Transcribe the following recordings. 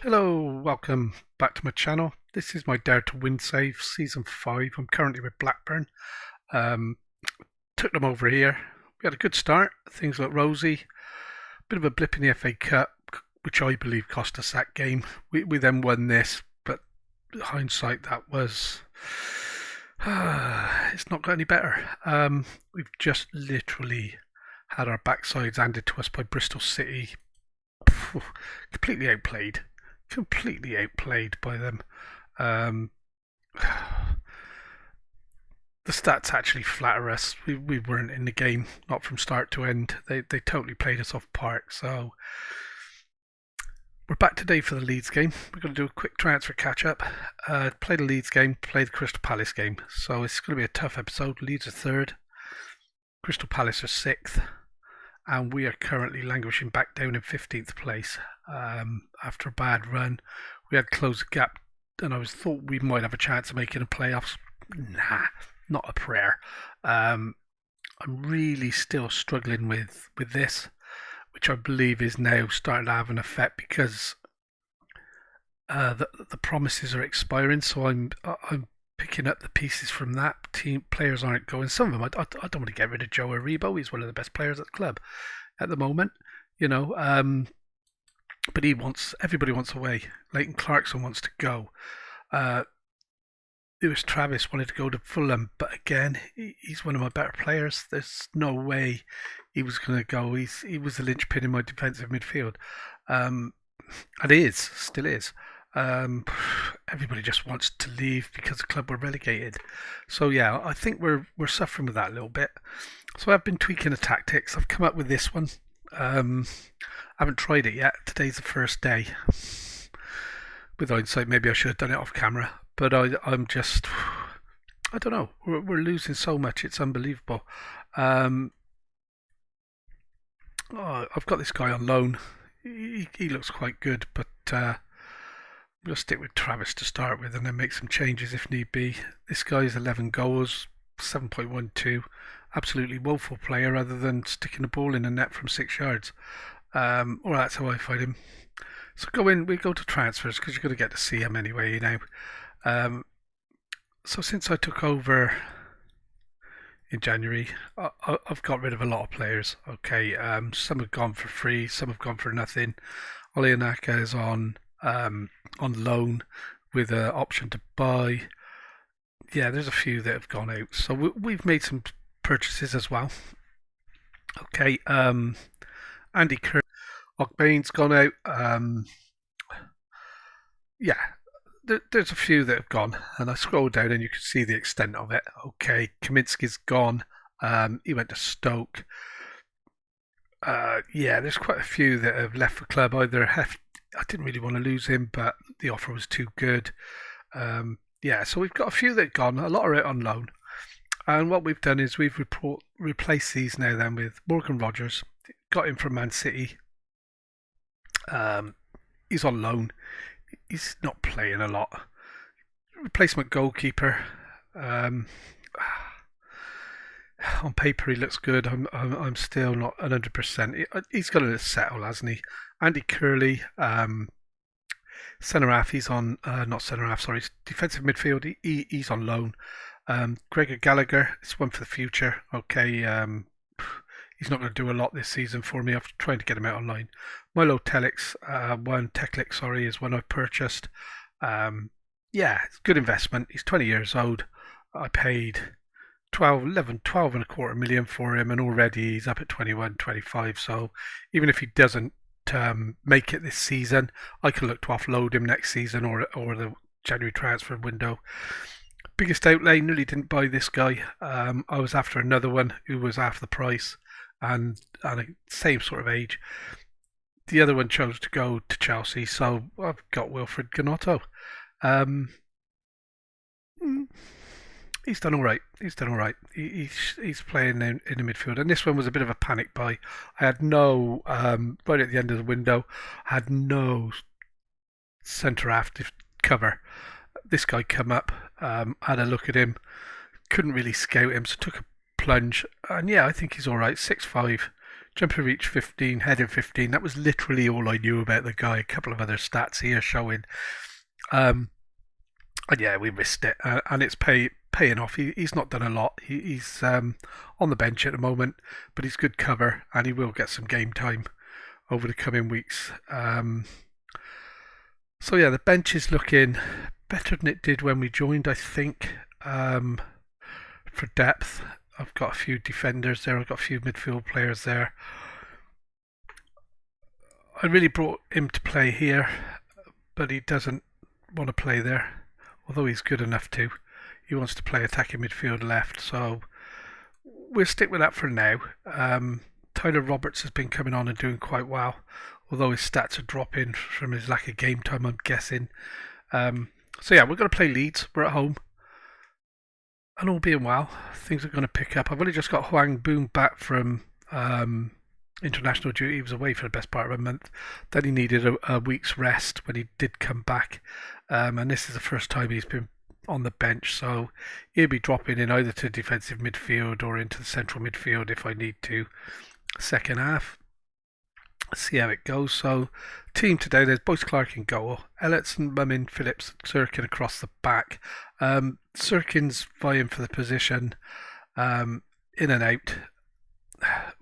Hello, welcome back to my channel. This is my Dare to Win save, season 5. I'm currently with Blackburn. Um, Took them over here. We had a good start. Things look rosy. Bit of a blip in the FA Cup, which I believe cost us that game. We then won this, but hindsight, that was it's not got any better. We've just literally had our backsides handed to us by Bristol City. Completely outplayed. Completely outplayed by them. Um, the stats actually flatter us. We weren't in the game, not from start to end. They totally played us off park. So we're back today for the Leeds game. We're going to do a quick transfer catch up. Play the Leeds game, play the Crystal Palace game. So it's going to be a tough episode. Leeds are third, Crystal Palace are sixth, and we are currently languishing back down in 15th place. After a bad run, we had closed the gap, and I was thought we might have a chance of making the playoffs. Nah, not a prayer. I'm really still struggling with this, which I believe is now starting to have an effect because the promises are expiring. So I'm picking up the pieces from that. Team players aren't going. Some of them I don't want to get rid of Joe Aribo. He's one of the best players at the club at the moment. You know, but everybody wants away. Leighton Clarkson wants to go. Uh, Lewis Travis wanted to go to Fulham, but again, he's one of my better players. There's no way he was going to go. He was the linchpin in my defensive midfield, um, and still is. Um, Everybody just wants to leave because the club were relegated. So yeah, I think we're suffering with that a little bit. So I've been tweaking the tactics. I've come up with this one. I haven't tried it yet. Today's the first day. With hindsight, maybe I should have done it off camera, but I'm just, I don't know. We're losing so much; it's unbelievable. Um, I've got this guy on loan. He looks quite good, but I'm going to stick with Travis to start with, and then make some changes if need be. This guy's 11 goals, 7.12. Absolutely woeful player, other than sticking the ball in the net from 6 yards. Or that's how I find him. So we go to transfers because you're going to get to see him anyway, you know. Um, so since I took over in January, I've got rid of a lot of players. Okay, some have gone for free, some have gone for nothing. Oleanaka is on loan with an option to buy. Yeah, there's a few that have gone out. So we've made some purchases as well. Okay, Andy Kerr, Ogbane's gone out. Yeah, there's a few that have gone, and I scroll down and you can see the extent of it. Okay, Kaminsky's gone. He went to Stoke. Yeah, there's quite a few that have left the club. I didn't really want to lose him, but the offer was too good. Yeah, so we've got a few that have gone. A lot are out on loan. And what we've done is we've replaced these now then with Morgan Rogers. Got him from Man City. He's on loan. He's not playing a lot. Replacement goalkeeper. Um, on paper, he looks good. I'm still not 100%. He's got to settle, hasn't he? Andy Curley, centre half. He's on not centre half. Sorry, defensive midfield. He's on loan. Gregor Gallagher is one for the future. Okay, he's not going to do a lot this season for me. I'm trying to get him out online. Milo Teklik, sorry, is one I've purchased. Yeah, it's a good investment. He's 20 years old. I paid 12 and a quarter million for him, and already he's up at 21, 25. So even if he doesn't make it this season, I can look to offload him next season or the January transfer window. Biggest outlay, nearly didn't buy this guy. I was after another one who was half the price and the same sort of age. The other one chose to go to Chelsea, so I've got Wilfred Gnotto. Um, he's done all right. He's done all right. He's playing in the midfield, and this one was a bit of a panic buy. I had no right at the end of the window. I had no centre half cover. This guy come up, had a look at him, couldn't really scout him, so took a plunge, and yeah, I think he's all right. 6'5", Jumper reach 15, heading 15. That was literally all I knew about the guy. A couple of other stats here showing. Um, and yeah, we risked it, and it's paying off. He's not done a lot. He's on the bench at the moment, but he's good cover, and he will get some game time over the coming weeks. So yeah, the bench is looking better than it did when we joined, I think. For depth, I've got a few defenders there. I've got a few midfield players there. I really brought him to play here, but he doesn't want to play there, although he's good enough to. He wants to play attacking midfield left, so we'll stick with that for now. Tyler Roberts has been coming on and doing quite well, although his stats are dropping from his lack of game time, I'm guessing. So yeah, we're going to play Leeds. We're at home. And all being well, things are going to pick up. I've only just got Hwang Boom back from international duty. He was away for the best part of a month. Then he needed a week's rest when he did come back. And this is the first time he's been on the bench, so he'll be dropping in either to defensive midfield or into the central midfield if I need to. Second half. See how it goes. So, team today, there's Boyce Clark in goal, Elliotson, Mumin, Phillips, Sirkin across the back. Sirkin's vying for the position, in and out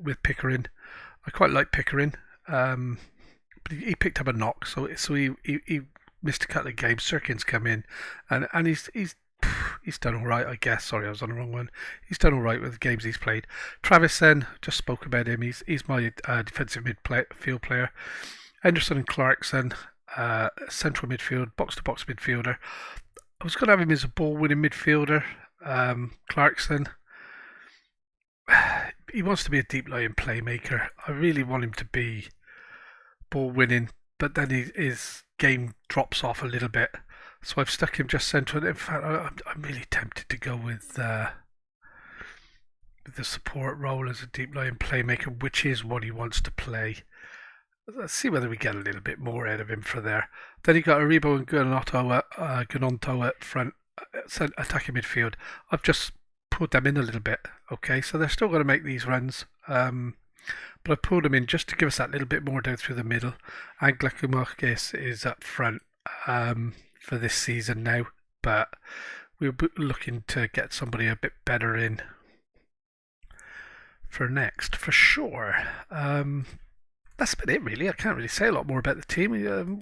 with Pickering. I quite like Pickering, but he picked up a knock, so he missed a couple of games. Sirkin's come in, and he's done all right, I guess. Sorry, I was on the wrong one. He's done all right with the games he's played. Travis then, just spoke about him. He's my defensive midfield player. Henderson and Clarkson, central midfield, box-to-box midfielder. I was going to have him as a ball-winning midfielder. Clarkson, he wants to be a deep-lying playmaker. I really want him to be ball-winning, but then his game drops off a little bit. So I've stuck him just central. In fact, I'm really tempted to go with the support role as a deep-lying playmaker, which is what he wants to play. Let's see whether we get a little bit more out of him for there. Then you got Aribo and Gunonto at front, attacking midfield. I've just put them in a little bit. Okay, so they're still going to make these runs. But I pulled them in just to give us that little bit more down through the middle. And Glakumakis is up front for this season now. But we're looking to get somebody a bit better in for next, for sure. That's about it, really. I can't really say a lot more about the team.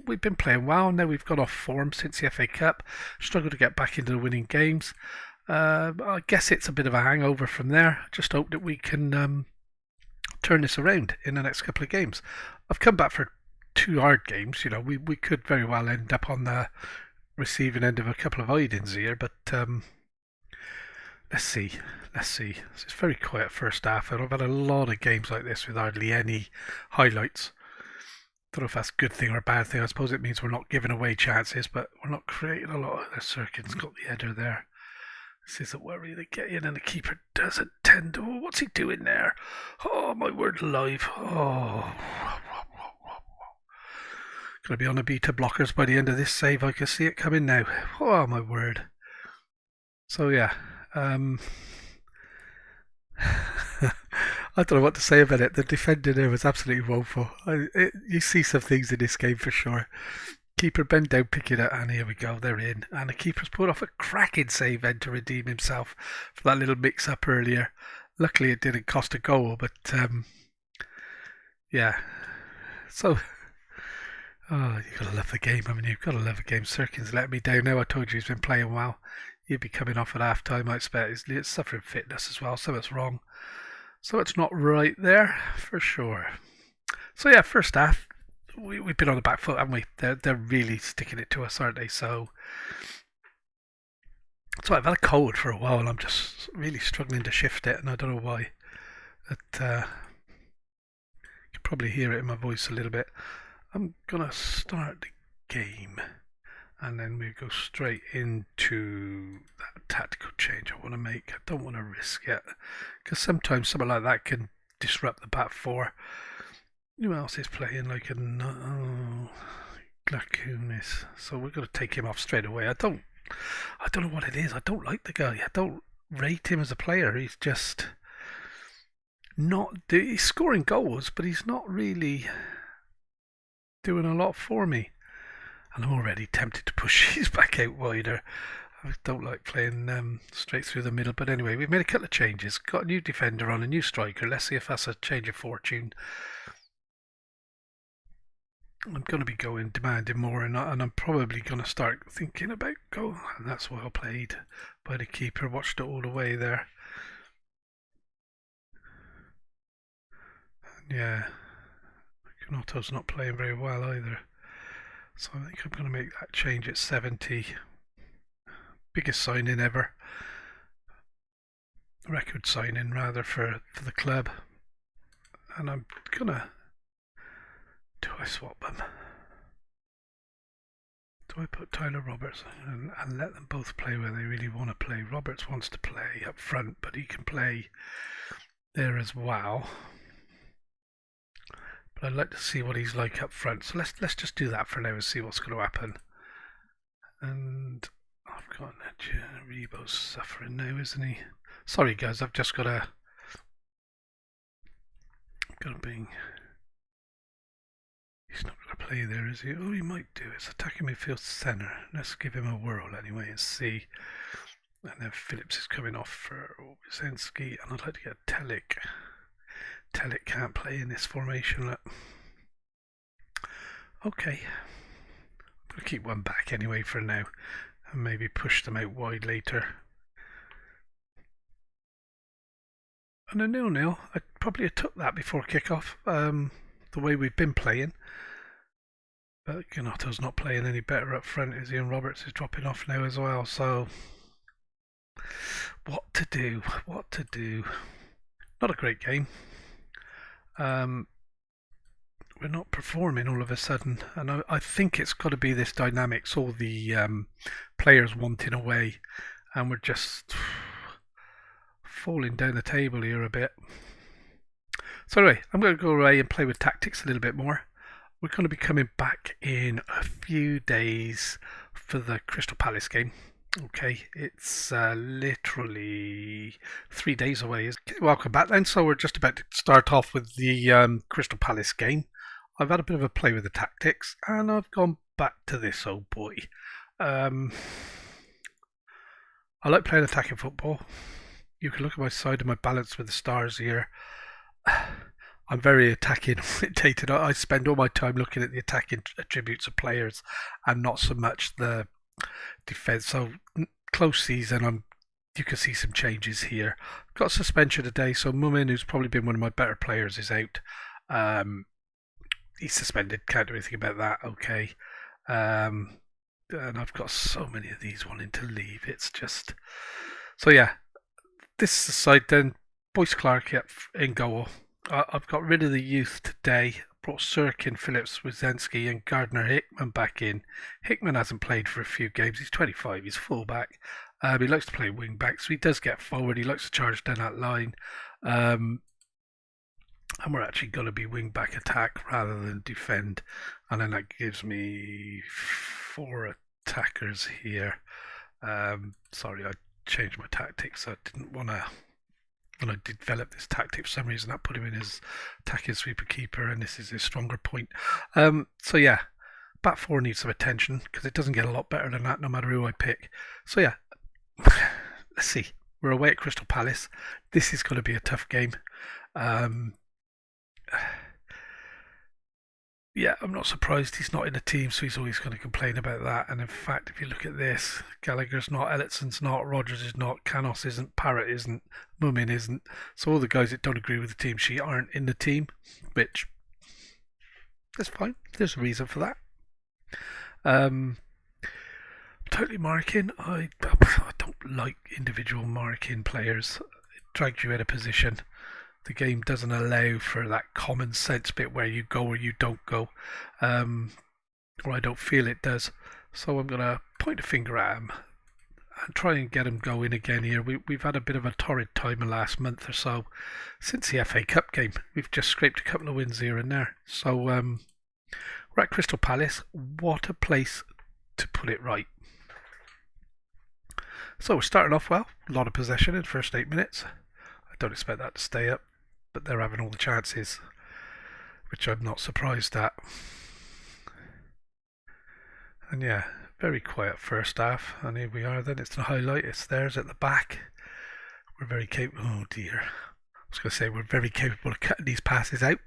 We've been playing well. Now we've got off form since the FA Cup. Struggled to get back into the winning games. I guess it's a bit of a hangover from there. Just hope that we can turn this around in the next couple of games. I've come back for 2 hard games. You know, we could very well end up on the receiving end of a couple of eye-ins here, but let's see. It's very quiet first half, and I've had a lot of games like this with hardly any highlights. Don't know if that's a good thing or a bad thing. I suppose it means we're not giving away chances, but we're not creating a lot. The Sirkin's got the header there. This is a worry. They get in and the keeper doesn't tend to. Oh, what's he doing there? Oh, my word alive. Oh. Going to be on the beta blockers by the end of this save. I can see it coming now. Oh, my word. So, yeah. I don't know what to say about it. The defender there was absolutely woeful. You see some things in this game for sure. Keeper bent down, pick it up, and here we go. They're in. And the keeper's put off a cracking save then to redeem himself for that little mix-up earlier. Luckily, it didn't cost a goal, but yeah. So, you've got to love the game, haven't you? You've got to love the game. Sirkin's letting me down now. I told you he's been playing well. He'd be coming off at half time, I expect. He's suffering fitness as well, so it's wrong. So it's not right there, for sure. So yeah, first half, we've been on the back foot, haven't we? They're really sticking it to us, aren't they? So I've had a cold for a while, and I'm just really struggling to shift it, and I don't know why. But you can probably hear it in my voice a little bit. I'm gonna start the game, and then we go straight into that tactical change I want to make. I don't want to risk it, because sometimes something like that can disrupt the back four. Who else is playing like a Glakunis? So we're going to take him off straight away. I don't know what it is. I don't like the guy. I don't rate him as a player. He's just he's scoring goals, but he's not really doing a lot for me. And I'm already tempted to push these back out wider. I don't like playing straight through the middle. But anyway, we've made a couple of changes. Got a new defender on, a new striker. Let's see if that's a change of fortune. I'm going to be demanding more, and I'm probably going to start thinking about goal. And that's well played by the keeper. Watched it all the way there. And yeah, Canotto's not playing very well either. So I think I'm going to make that change at 70. Biggest signing ever. Record signing rather for the club. And I'm gonna... Do I swap them? Do I put Tyler Roberts and let them both play where they really want to play? Roberts wants to play up front, but he can play there as well. But I'd like to see what he's like up front. So let's just do that for now and see what's going to happen. And I've got Rebo's suffering now, isn't he? Sorry guys, I've just got to bring... He's not going to play there, is he? Oh, he might do. It's attacking midfield centre. Let's give him a whirl anyway and see. And then Phillips is coming off for Wysensky, and I'd like to get Telic. Telic can't play in this formation. Look. Okay. I'm going to keep one back anyway for now, and maybe push them out wide later. And a 0-0. I probably have took that before kick-off. The way we've been playing. But Canotto's not playing any better up front, is he? And Roberts is dropping off now as well. So, what to do? What to do? Not a great game. We're not performing all of a sudden, and I think it's got to be this dynamics, all the players wanting away, and we're just falling down the table here a bit. So anyway, I'm going to go away and play with tactics a little bit more. We're going to be coming back in a few days for the Crystal Palace game. Okay, it's literally 3 days away. Welcome back then. So we're just about to start off with the Crystal Palace game. I've had a bit of a play with the tactics, and I've gone back to this old boy. I like playing attacking football. You can look at my side of my balance with the stars here. I'm very attacking orientated. I spend all my time looking at the attacking attributes of players and not so much the defence. So close season, you can see some changes here. Got suspension today, so Mumin, who's probably been one of my better players, is out. He's suspended. Can't do anything about that. Okay. And I've got so many of these wanting to leave. It's just... So yeah, this is the side then. Boyce Clark in goal. I've got rid of the youth today. Brought Sirkin, Phillips, Wysensky and Gardner Hickman back in. Hickman hasn't played for a few games. He's 25. He's full back. He likes to play wing back, so he does get forward. He likes to charge down that line. And we're actually going to be wing back attack rather than defend. And then that gives me 4 attackers here. Sorry, I changed my tactics. I didn't want to... When I developed this tactic, for some reason that put him in his attacking sweeper keeper, and this is his stronger point. So yeah, back 4 needs some attention because it doesn't get a lot better than that no matter who I pick. So yeah, let's see. We're away at Crystal Palace. This is going to be a tough game. Yeah, I'm not surprised he's not in the team, so he's always going to complain about that. And in fact, if you look at this, Gallagher's not, Ellitson's not, Rogers is not, Canos isn't, Parrott isn't, Mumin isn't. So all the guys that don't agree with the team sheet aren't in the team, which is fine. There's a reason for that. Totally marking. I don't like individual marking players. It drags you out of position. The game doesn't allow for that common sense bit where you go or you don't go, or I don't feel it does. So I'm going to point a finger at him and try and get him going again here. We've had a bit of a torrid time in the last month or so since the FA Cup game. We've just scraped a couple of wins here and there. So we're at Crystal Palace. What a place to put it right. So we're starting off well. A lot of possession in the first 8 minutes. I don't expect that to stay up. but they're having all the chances, which I'm not surprised at. And yeah, very quiet first half, and here we are then. It's the highlight, it's theirs at the back. We're very capable. Oh dear. I was going to say we're very capable of cutting these passes out.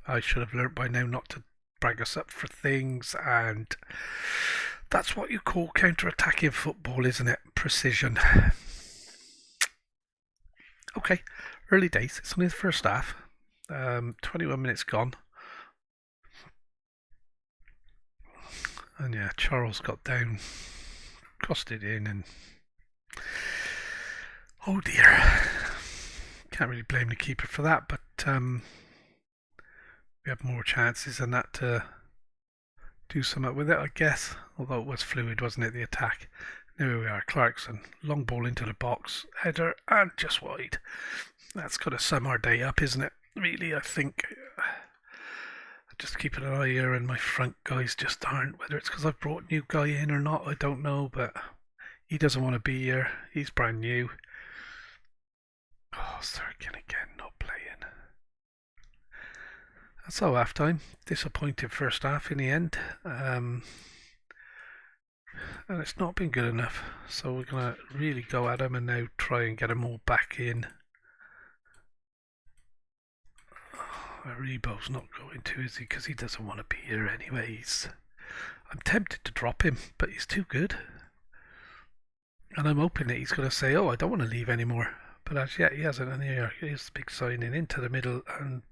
I should have learnt by now not to brag us up for things, and that's what you call counter-attacking football, isn't it? Precision. Okay, early days. It's only the first half. 21 minutes gone. And yeah, Charles got down, crossed it in, and oh dear. Can't really blame the keeper for that, but we have more chances than that to do something with it, I guess. Although it was fluid, wasn't it, the attack? There we are, Clarkson. Long ball into the box, header, and just wide. That's got to sum our day up, isn't it? Really, I think. Just keeping an eye here, and my front guys just aren't. Whether it's because I've brought a new guy in or not, I don't know, but he doesn't want to be here. He's brand new. Oh, Sirkin again, not playing. That's all half time. Disappointed first half in the end. And it's not been good enough. So we're going to really go at him and now try and get them all back in. Rebo's not going to, is he? Because he doesn't want to be here anyways. I'm tempted to drop him, but he's too good. And I'm hoping that he's going to say, oh, I don't want to leave anymore. But as yet, he hasn't. And here, here's the big signing into the middle, and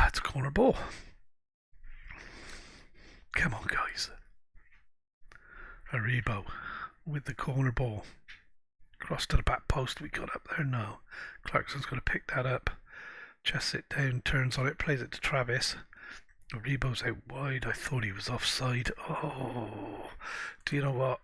it's a corner ball. Come on, guys. Rebo with the corner ball. Cross to the back post. We got up there? No. Clarkson's going to pick that up. Chests it down, turns on it, plays it to Travis. Rebo's out wide. I thought he was offside. Oh, do you know what?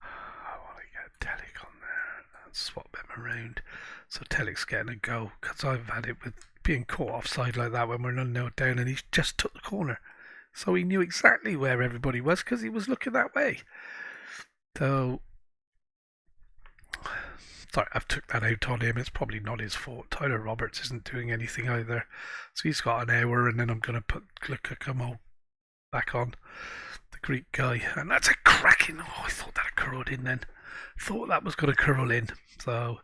I want to get Telic on there and swap them around. So Telic's getting a go, because I've had it with being caught offside like that when we're 0-0 down, and he just took the corner. So he knew exactly where everybody was because he was looking that way. So sorry, I've took that out on him. It's probably not his fault. Tyler Roberts isn't doing anything either. So he's got an hour, and then I'm going to put Lukaku back on, the Greek guy. And that's a cracking... Oh, I thought that had curled in then. Thought that was going to curl in. So,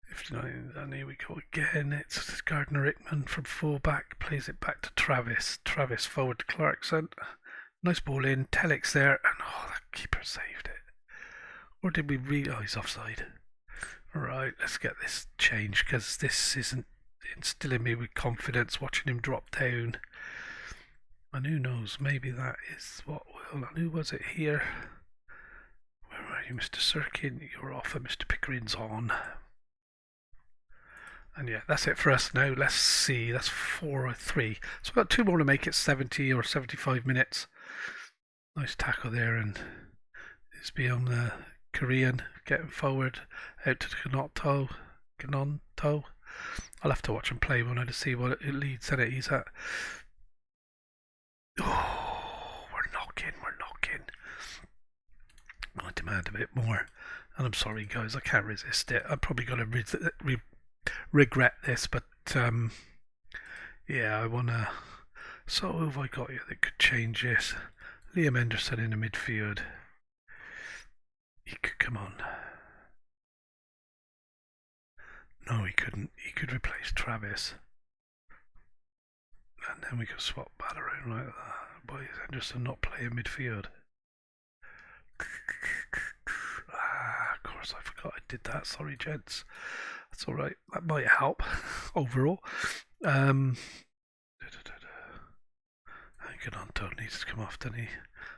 59, and here we go again. It's Gardner Hickman from fullback. Plays it back to Travis. Travis forward to Clarkson. Nice ball in. Telic's there. And oh, that keeper saved it. Or did we really... Oh, he's offside. Right, let's get this changed, because this isn't instilling me with confidence watching him drop down. And who knows, maybe that is what will... And who was it here? Where are you, Mr. Sirkin? You're off and Mr. Pickering's on. And yeah, that's it for us now. Let's see, that's 4 or 3. So we've got 2 more to make it 70 or 75 minutes. Nice tackle there, and it's beyond the Korean getting forward out to Ganonto. I'll have to watch him play one to see what it leads in it. He's at... Oh, we're knocking. I demand a bit more. And I'm sorry, guys, I can't resist it. I'm probably going to regret this, but yeah, I want to... So who have I got here that could change this? Liam Henderson in the midfield. He could come on. No, he couldn't. He could replace Travis. And then we could swap that around like that. Why is Henderson not playing midfield? Of course, I forgot I did that. Sorry, gents. That's alright. That might help overall. Hang on, Todd needs to come off, doesn't he?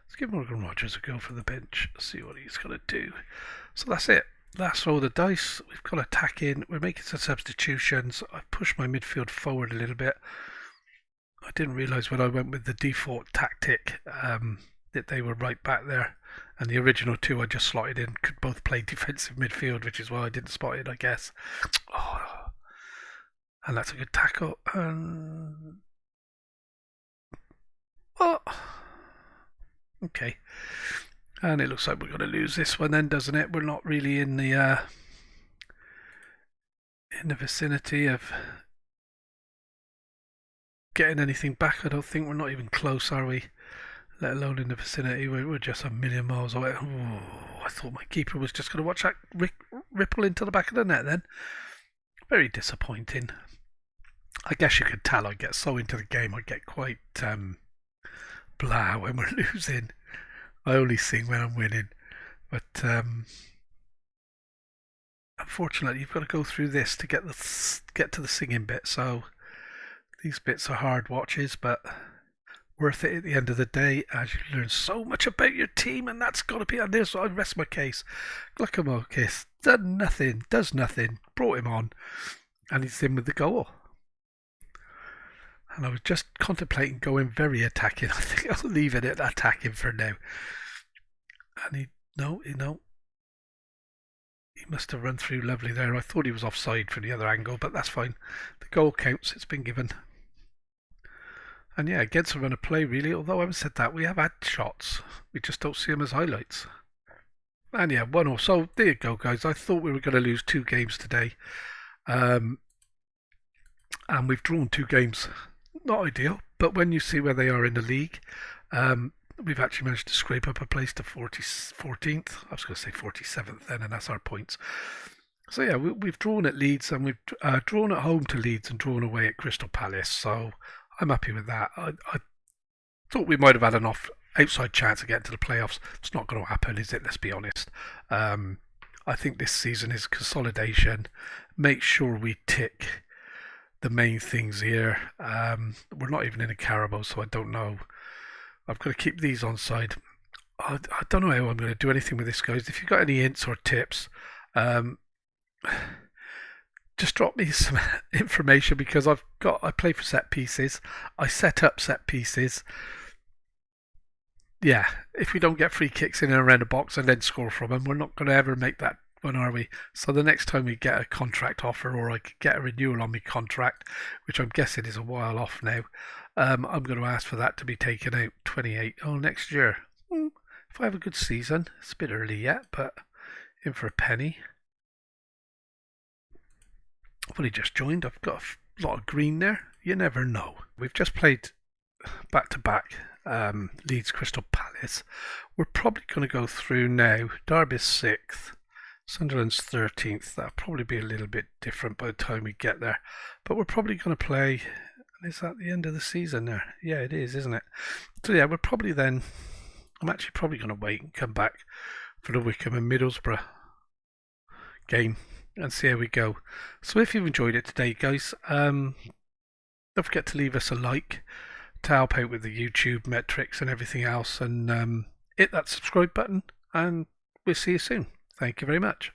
Let's give Morgan Rogers a go for the bench, see what he's going to do. So that's it. Let's roll the dice. We've got attack in. We're making some substitutions. I've pushed my midfield forward a little bit. I didn't realise when I went with the default tactic that they were right back there. And the original 2 I just slotted in could both play defensive midfield, which is why I didn't spot it, I guess. Oh, and that's a good tackle. Oh, okay. And it looks like we're going to lose this one then, doesn't it? We're not really in the vicinity of getting anything back. I don't think we're not even close, are we? Let alone in the vicinity. We're just a million miles away. Ooh, I thought my keeper was just going to watch that ripple into the back of the net then. Very disappointing. I guess you could tell I get so into the game. I get quite blah when we're losing. I only sing when I'm winning. But unfortunately, you've got to go through this to get to the singing bit. So these bits are hard watches, but worth it at the end of the day, as you learn so much about your team, and that's got to be on this. So I rest my case. Gluckamokis does nothing, brought him on, and he's in with the goal. And I was just contemplating going very attacking. I think I'll leave it at attacking for now. And he must have run through lovely there. I thought he was offside from the other angle, but that's fine. The goal counts, it's been given. And yeah, against a run of play, really. Although I haven't said that, we have had shots. We just don't see them as highlights. And yeah, 1-0. So there you go, guys. I thought we were going to lose 2 games today. And we've drawn 2 games. Not ideal, but when you see where they are in the league, we've actually managed to scrape up a place to 14th. I was going to say 47th then, and that's our points. So yeah, we've drawn at Leeds, and we've drawn at home to Leeds and drawn away at Crystal Palace. So I'm happy with that. I thought we might have had an outside chance of getting to the playoffs. It's not going to happen, is it? Let's be honest. I think this season is consolidation. Make sure we tick the main things here. We're not even in a Carabao, so I don't know. I've got to keep these on side. I don't know how I'm going to do anything with this, guys. If you've got any hints or tips, just drop me some information, because I play for set pieces. I set up set pieces. Yeah, if we don't get free kicks in and around the box and then score from them, we're not going to ever make that one, are we? So the next time we get a contract offer, or I could get a renewal on my contract, which I'm guessing is a while off now, I'm going to ask for that to be taken out 28. Oh, next year. If I have a good season, it's a bit early yet, but in for a penny. I've only just joined. I've got a lot of green there. You never know. We've just played back-to-back Leeds Crystal Palace. We're probably going to go through now. Derby's 6th. Sunderland's 13th. That'll probably be a little bit different by the time we get there. But we're probably going to play... Is that the end of the season there? Yeah, it is, isn't it? So yeah, we're probably then... I'm actually probably going to wait and come back for the Wickham and Middlesbrough game and see how we go. So if you've enjoyed it today, guys, don't forget to leave us a like to help out with the YouTube metrics and everything else, and hit that subscribe button, and we'll see you soon. Thank you very much.